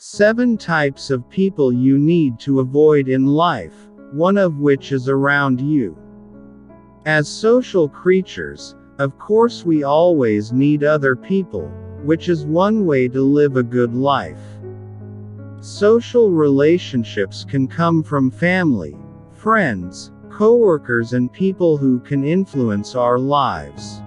7 types of people you need to avoid in life, one of which is around you. As social creatures, of course we always need other people, which is one way to live a good life. Social relationships can come from family, friends, coworkers, and people who can influence our lives.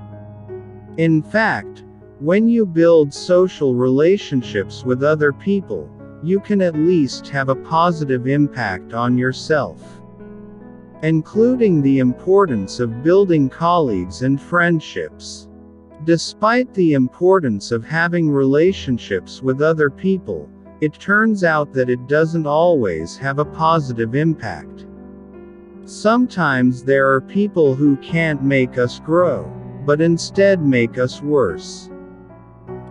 In fact, when you build social relationships with other people, you can at least have a positive impact on yourself. Including the importance of building colleagues and friendships. Despite the importance of having relationships with other people, it turns out that it doesn't always have a positive impact. Sometimes there are people who can't make us grow, but instead make us worse.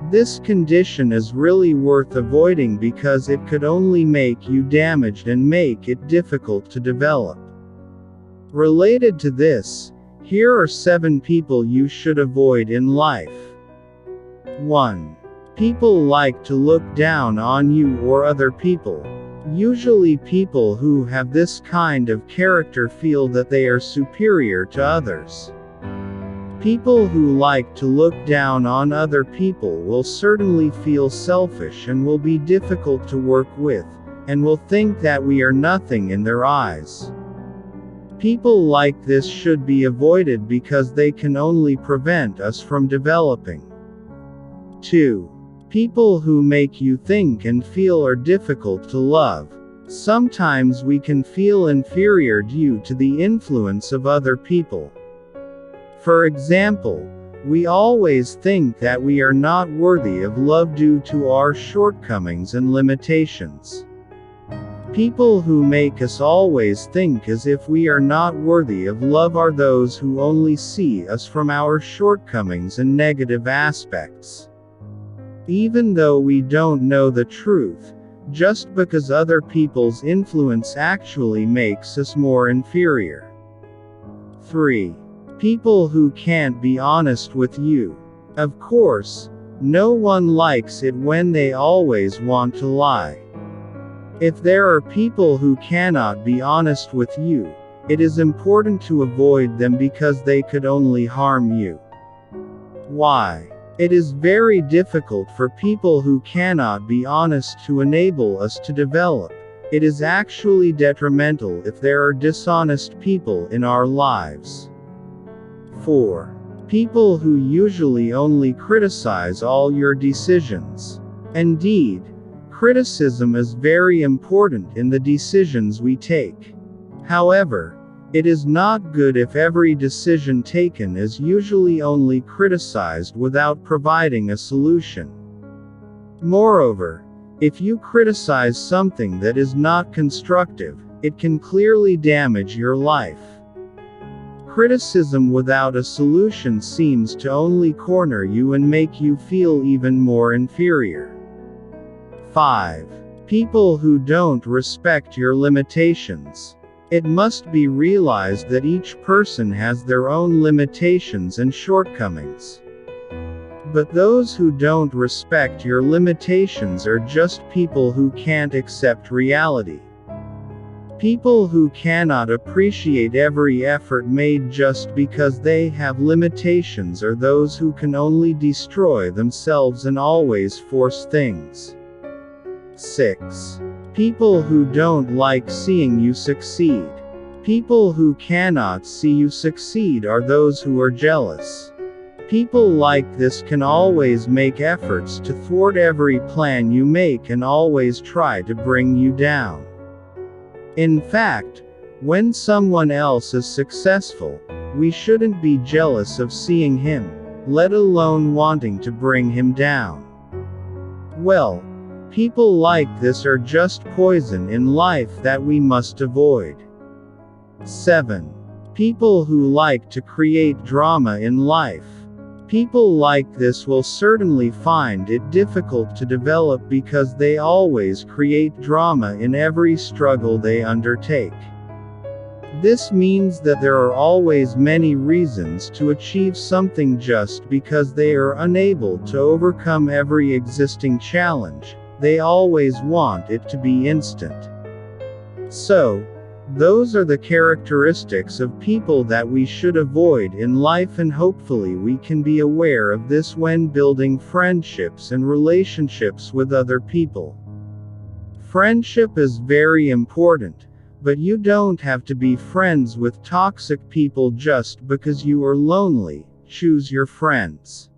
This condition is really worth avoiding because it could only make you damaged and make it difficult to develop. Related to this, here are 7 people you should avoid in life. 1. People like to look down on you or other people. Usually people who have this kind of character feel that they are superior to others. People who like to look down on other people will certainly feel selfish and will be difficult to work with, and will think that we are nothing in their eyes. People like this should be avoided because they can only prevent us from developing. 2. People who make you think and feel are difficult to love. Sometimes we can feel inferior due to the influence of other people. For example, we always think that we are not worthy of love due to our shortcomings and limitations. People who make us always think as if we are not worthy of love are those who only see us from our shortcomings and negative aspects. Even though we don't know the truth, just because other people's influence actually makes us more inferior. 3. People who can't be honest with you. Of course, no one likes it when they always want to lie. If there are people who cannot be honest with you, it is important to avoid them because they could only harm you. Why? It is very difficult for people who cannot be honest to enable us to develop. It is actually detrimental if there are dishonest people in our lives. 4. People who usually only criticize all your decisions. Indeed, criticism is very important in the decisions we take. However, it is not good if every decision taken is usually only criticized without providing a solution. Moreover, if you criticize something that is not constructive, it can clearly damage your life. Criticism without a solution seems to only corner you and make you feel even more inferior. 5. People who don't respect your limitations. It must be realized that each person has their own limitations and shortcomings. But those who don't respect your limitations are just people who can't accept reality. People who cannot appreciate every effort made just because they have limitations are those who can only destroy themselves and always force things. 6. People who don't like seeing you succeed. People who cannot see you succeed are those who are jealous. People like this can always make efforts to thwart every plan you make and always try to bring you down. In fact, when someone else is successful, we shouldn't be jealous of seeing him, let alone wanting to bring him down. Well, people like this are just poison in life that we must avoid. 7. People who like to create drama in life. People like this will certainly find it difficult to develop because they always create drama in every struggle they undertake. This means that there are always many reasons to achieve something just because they are unable to overcome every existing challenge, They always want it to be instant. So, those are the characteristics of people that we should avoid in life, and hopefully we can be aware of this when building friendships and relationships with other people. Friendship is very important, but you don't have to be friends with toxic people just because you are lonely. Choose your friends.